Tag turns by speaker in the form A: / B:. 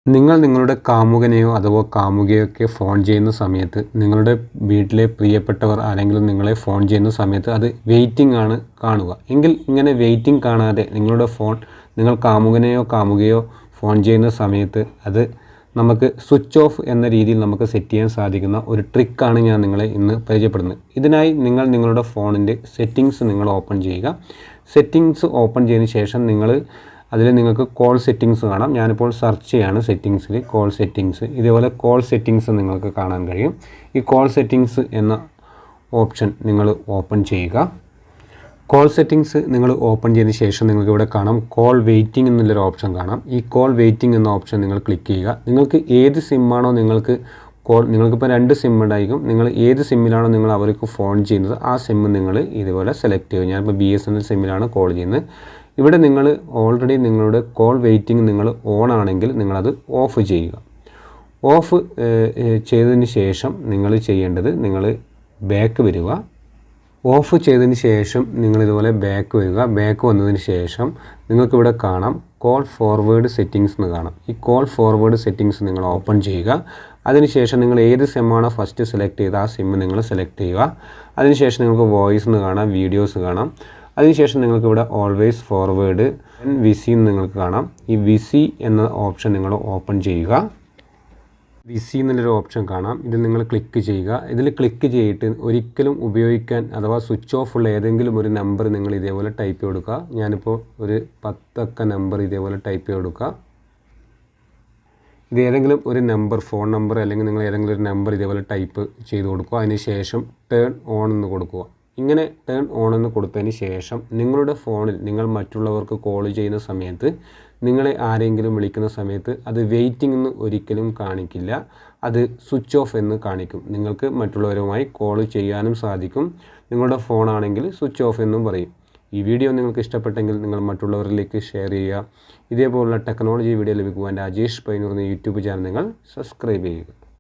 A: നിങ്ങൾ നിങ്ങളുടെ കാമുകനെയോ അഥവാ കാമുകിയൊക്കെ ഫോൺ ചെയ്യുന്ന സമയത്ത് നിങ്ങളുടെ വീട്ടിലെ പ്രിയപ്പെട്ടവർ ആരെങ്കിലും നിങ്ങളെ ഫോൺ ചെയ്യുന്ന സമയത്ത് അത് വെയിറ്റിംഗ് ആണ് കാണുക എങ്കിൽ ഇങ്ങനെ വെയിറ്റിംഗ് കാണാതെ നിങ്ങളുടെ ഫോൺ നിങ്ങൾ കാമുകനെയോ കാമുകിയോ ഫോൺ ചെയ്യുന്ന സമയത്ത് അത് നമുക്ക് സ്വിച്ച് ഓഫ് എന്ന രീതിയിൽ നമുക്ക് സെറ്റ് ചെയ്യാൻ സാധിക്കുന്ന ഒരു ട്രിക്കാണ് ഞാൻ നിങ്ങളെ ഇന്ന് പരിചയപ്പെടുന്നത്. ഇതിനായി നിങ്ങൾ നിങ്ങളുടെ ഫോണിൻ്റെ സെറ്റിങ്സ് നിങ്ങൾ ഓപ്പൺ ചെയ്യുക. സെറ്റിങ്സ് ഓപ്പൺ ചെയ്തതിന് ശേഷം അതിൽ നിങ്ങൾക്ക് കോൾ സെറ്റിങ്സ് കാണാം. ഞാനിപ്പോൾ സെർച്ച് ചെയ്യാണ് സെറ്റിങ്സിൽ കോൾ സെറ്റിങ്സ്. ഇതേപോലെ കോൾ സെറ്റിങ്സ് നിങ്ങൾക്ക് കാണാൻ കഴിയും. ഈ കോൾ സെറ്റിങ്സ് എന്ന ഓപ്ഷൻ നിങ്ങൾ ഓപ്പൺ ചെയ്യുക. കോൾ സെറ്റിങ്സ് നിങ്ങൾ ഓപ്പൺ ചെയ്തതിന് ശേഷം നിങ്ങൾക്ക് ഇവിടെ കാണാം കോൾ വെയിറ്റിംഗ് എന്നുള്ളൊരു ഓപ്ഷൻ കാണാം. ഈ കോൾ വെയിറ്റിംഗ് എന്ന ഓപ്ഷൻ നിങ്ങൾ ക്ലിക്ക് ചെയ്യുക. നിങ്ങൾക്ക് ഏത് സിമ്മാണോ നിങ്ങൾക്കിപ്പോൾ 2 സിം ഉണ്ടായിരിക്കും. നിങ്ങൾ ഏത് സിമ്മിലാണോ നിങ്ങൾ അവർക്ക് ഫോൺ ചെയ്യുന്നത് ആ സിം നിങ്ങൾ ഇതുപോലെ സെലക്ട് ചെയ്യുക. ഞാനിപ്പോൾ BSNL സിമ്മിലാണ് കോൾ ചെയ്യുന്നത്. ഇവിടെ നിങ്ങൾ ഓൾറെഡി നിങ്ങളുടെ കോൾ വെയിറ്റിംഗ് നിങ്ങൾ ഓൺ ആണെങ്കിൽ നിങ്ങളത് ഓഫ് ചെയ്യുക. ഓഫ് ചെയ്തതിന് ശേഷം നിങ്ങൾ ചെയ്യേണ്ടത് നിങ്ങൾ ബാക്ക് വരിക. ഓഫ് ചെയ്തതിന് ശേഷം നിങ്ങളിതുപോലെ ബാക്ക് വരിക. ബാക്ക് വന്നതിന് ശേഷം നിങ്ങൾക്കിവിടെ കാണാം കോൾ ഫോർവേഡ് സെറ്റിങ്സ് എന്ന് കാണാം. ഈ കോൾ ഫോർവേഡ് സെറ്റിങ്സ് നിങ്ങൾ ഓപ്പൺ ചെയ്യുക. അതിനുശേഷം നിങ്ങൾ ഏത് സിമ്മാണോ ഫസ്റ്റ് സെലക്ട് ചെയ്ത് ആ സിം നിങ്ങൾ സെലക്ട് ചെയ്യുക. അതിനുശേഷം നിങ്ങൾക്ക് വോയിസ് എന്ന് കാണാം, വീഡിയോസ് കാണാം. അതിനുശേഷം നിങ്ങൾക്കിവിടെ ഓൾവേസ് ഫോർവേഡ് വിസി എന്ന് നിങ്ങൾക്ക് കാണാം. ഈ വിസി എന്ന ഓപ്ഷൻ നിങ്ങൾ ഓപ്പൺ ചെയ്യുക. വിസി എന്നുള്ളൊരു ഓപ്ഷൻ കാണാം. ഇതിൽ നിങ്ങൾ ക്ലിക്ക് ചെയ്യുക. ഇതിൽ ക്ലിക്ക് ചെയ്തിട്ട് ഒരിക്കലും ഉപയോഗിക്കാൻ അഥവാ സ്വിച്ച് ഓഫ് ഉള്ള ഏതെങ്കിലും ഒരു നമ്പർ നിങ്ങൾ ഇതേപോലെ ടൈപ്പ് ചെയ്ത് കൊടുക്കുക. ഞാനിപ്പോൾ ഒരു 10 അക്ക നമ്പർ ഇതേപോലെ ടൈപ്പ് ചെയ്ത് കൊടുക്കുക. ഇത് ഏതെങ്കിലും ഒരു നമ്പർ, ഫോൺ നമ്പർ അല്ലെങ്കിൽ നിങ്ങൾ ഏതെങ്കിലും ഒരു നമ്പർ ഇതേപോലെ ടൈപ്പ് ചെയ്ത് കൊടുക്കുക. അതിന് ശേഷം ടേൺ ഓൺ എന്ന് കൊടുക്കുക. ഇങ്ങനെ ടേൺ ഓൺ എന്ന് കൊടുത്തതിന് ശേഷം നിങ്ങളുടെ ഫോണിൽ നിങ്ങൾ മറ്റുള്ളവർക്ക് കോൾ ചെയ്യുന്ന സമയത്ത് നിങ്ങളെ ആരെങ്കിലും വിളിക്കുന്ന സമയത്ത് അത് വെയിറ്റിംഗ് എന്ന് ഒരിക്കലും കാണിക്കില്ല. അത് സ്വിച്ച് ഓഫ് എന്ന് കാണിക്കും. നിങ്ങൾക്ക് മറ്റുള്ളവരുമായി കോൾ ചെയ്യാനും സാധിക്കും. നിങ്ങളുടെ ഫോണാണെങ്കിൽ സ്വിച്ച് ഓഫ് എന്നും പറയും. ഈ വീഡിയോ നിങ്ങൾക്ക് ഇഷ്ടപ്പെട്ടെങ്കിൽ നിങ്ങൾ മറ്റുള്ളവരിലേക്ക് ഷെയർ ചെയ്യുക. ഇതേപോലുള്ള ടെക്നോളജി വീഡിയോ ലഭിക്കുവാൻ രാജേഷ് പയ്യന്നൂർ എന്ന യൂട്യൂബ് ചാനൽ നിങ്ങൾ സബ്സ്ക്രൈബ് ചെയ്യുക.